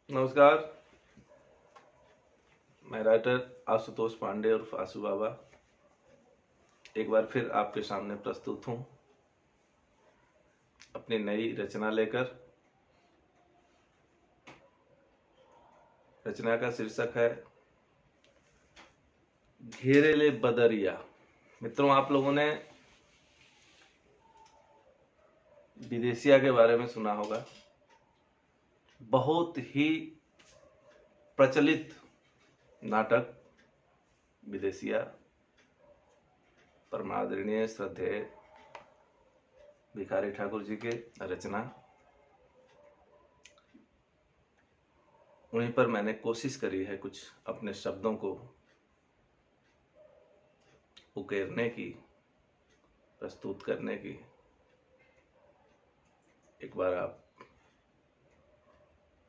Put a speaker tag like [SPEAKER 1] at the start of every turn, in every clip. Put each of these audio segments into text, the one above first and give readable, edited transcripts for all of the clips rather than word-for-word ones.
[SPEAKER 1] नमस्कार। मैं राइटर आशुतोष पांडे और आशु बाबा एक बार फिर आपके सामने प्रस्तुत हूँ अपनी नई रचना लेकर। रचना का शीर्षक है घेरे ले बदरिया। मित्रों, आप लोगों ने विदेशिया के बारे में सुना होगा। बहुत ही प्रचलित नाटक विदेशिया, परमादरणीय श्रद्धेय भिखारी ठाकुर जी के रचना। उन्हीं पर मैंने कोशिश करी है कुछ अपने शब्दों को उकेरने की, प्रस्तुत करने की। एक बार आप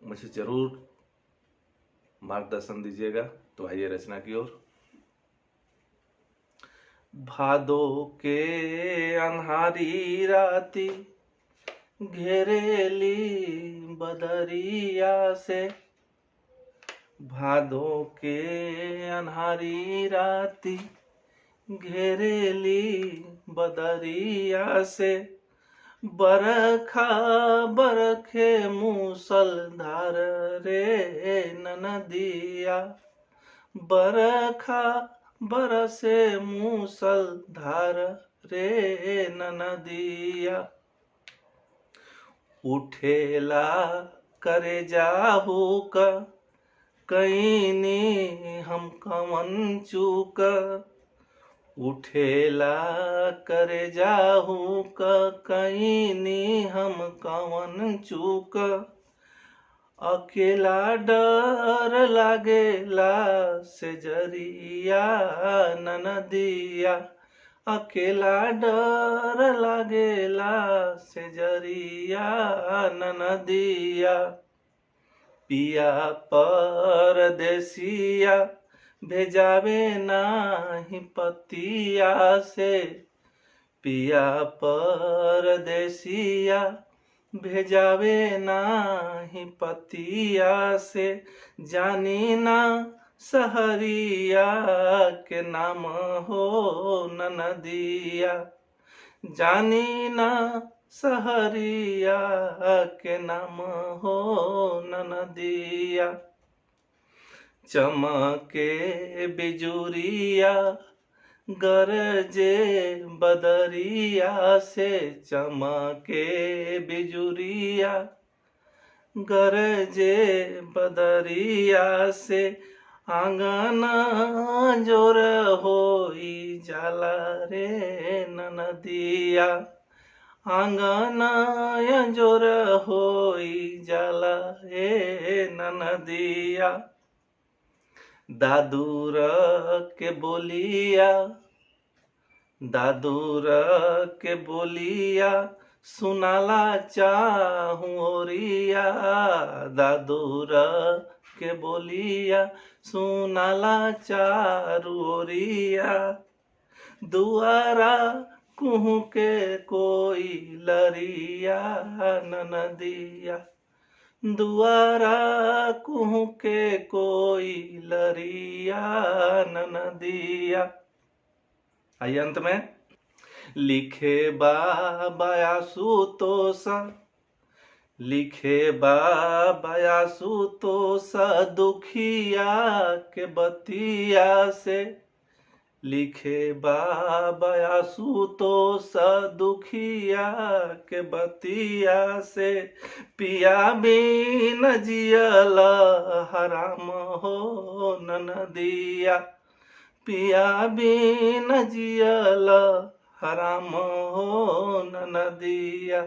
[SPEAKER 1] मुझे जरूर मार्गदर्शन दीजिएगा। तो आइए रचना की ओर। भादो के अन्हारी राती घेरेली बदरिया से, भादो के अन्हारी राती घेरेली बदरिया से, बरखा बरखे मूसलधार रे ननदिया, बरखा बरसे मूसलधार रे ननदिया, उठेला करे जाहू का कईनी हम कवन चूक, उठेला करे जाहू का कईनी हम कवन चूक, अकेला डर लागेला से जरिया ननदिया, अकेला डर लागेला से जरिया ननदिया, पिया परदेसिया भेजावे नाही पतिया से, पिया परदेसिया भेजावे नाही पतिया से, जानी ना सहरिया के नाम हो ननदिया, जानी ना सहरिया के नाम हो ननदिया, चमके बिजुरिया गरजे बदरिया से, चमके बिजुरिया गरजे बदरिया से, आंगना जोर होई जाला रे ननदिया, आंगना जोर होई जाला रे ननदिया, दादूर के बोलिया, दादूर के बोलिया सुनाला चाहूं ओरिया, दादूर के बोलिया सुनाला चारू ओरिया, दुआरा कुहू के कोई लरिया ननदिया, दुआरा कुहू के कोई लरिया ननदिया। आइए अंत में। लिखे बाबा आशुतोष, लिखे बाबा आशुतोष दुखिया के बतिया से, लिखे बाबा आशुतोष दुखिया के बतिया से, पिया बिन जियल हराम हो ननदिया, पिया बिन जियल हराम हो ननदिया,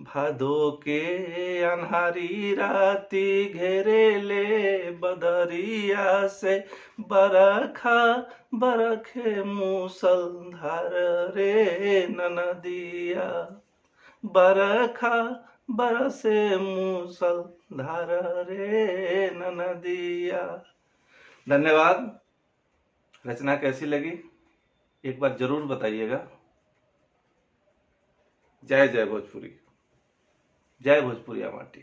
[SPEAKER 1] भादो के अन्हारी राती घेरे ले बदरिया से, बरखा बरखे मूसलधार रे ननदिया, बरखा बरसे मूसलधार रे ननदिया। धन्यवाद। रचना कैसी लगी एक बार जरूर बताइएगा। जय जय भोजपुरी, जय भोजपुरिया माटी।